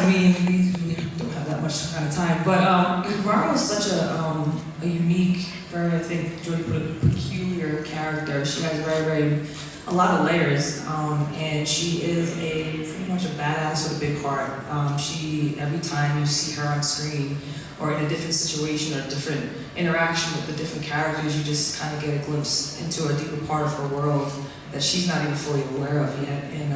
I mean, we don't have that much kind of time, but Navarro is such a unique, very, I think Jodie put it, peculiar character. She has a lot of layers, and she is pretty much a badass with a big heart. Every time you see her on screen, or in a different situation, or different interaction with the different characters, you just kind of get a glimpse into a deeper part of her world that she's not even fully aware of yet. And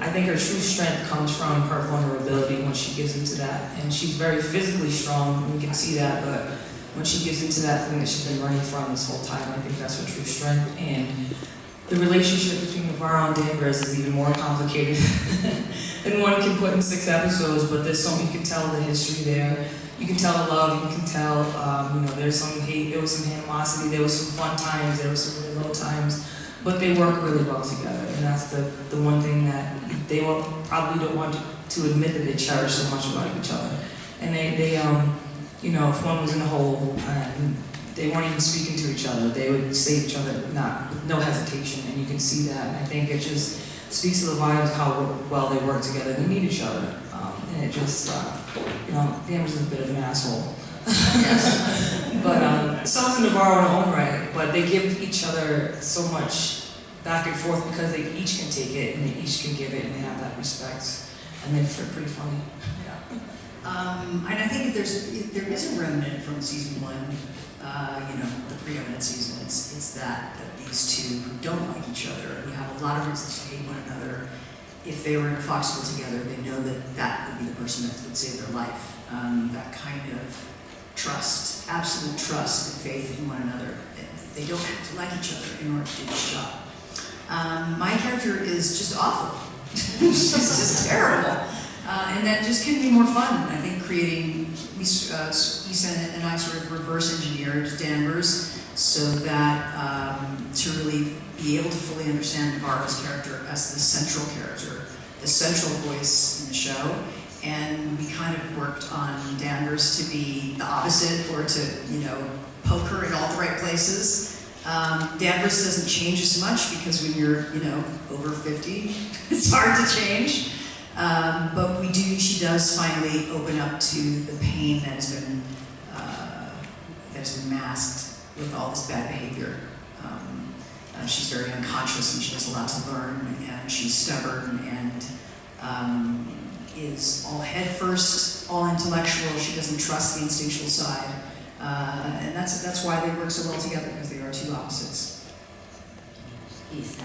I think her true strength comes from her vulnerability when she gives into that. And she's very physically strong, we can see that, but when she gives into that thing that she's been running from this whole time, I think that's her true strength. And the relationship between Navarro and Danvers is even more complicated than one can put in 6 episodes, but there's so you can tell the history there. You can tell the love, you can tell, there's some hate, there was some animosity, there was some fun times, there was some really low times, but they work really well together, and that's the one thing that they probably don't want to admit that they cherish so much about each other. And they if one was in a hole, they weren't even speaking to each other, they would save each other, with no hesitation, and you can see that, and I think it just speaks to the vibes of how well they work together. They need each other, and it just, Danvers is a bit of an asshole. But so is Navarro in their own right, but they give each other so much back and forth because they each can take it, and they each can give it, and they have that respect, and they're pretty funny. And I think if there is a remnant from season 1, the preeminent season, it's that these two who don't like each other, who have a lot of reasons to hate one another, if they were in a foxhole together, they know that would be the person that would save their life. That kind of trust, absolute trust and faith in one another. They don't have to like each other in order to do this job. My character is just awful. She's just terrible. And that just can be more fun. I think creating, Issa and I sort of reverse engineered Danvers so that to really be able to fully understand Navarro's character as the central character, the central voice in the show. And we kind of worked on Danvers to be the opposite, or to, poke her in all the right places. Danvers doesn't change as much because when you're, over 50, it's hard to change. But she does finally open up to the pain that has been masked with all this bad behavior. She's very unconscious, and she has a lot to learn, and she's stubborn, and is all head first, all intellectual. She doesn't trust the instinctual side, and that's why they work so well together, because they are two opposites. Issa?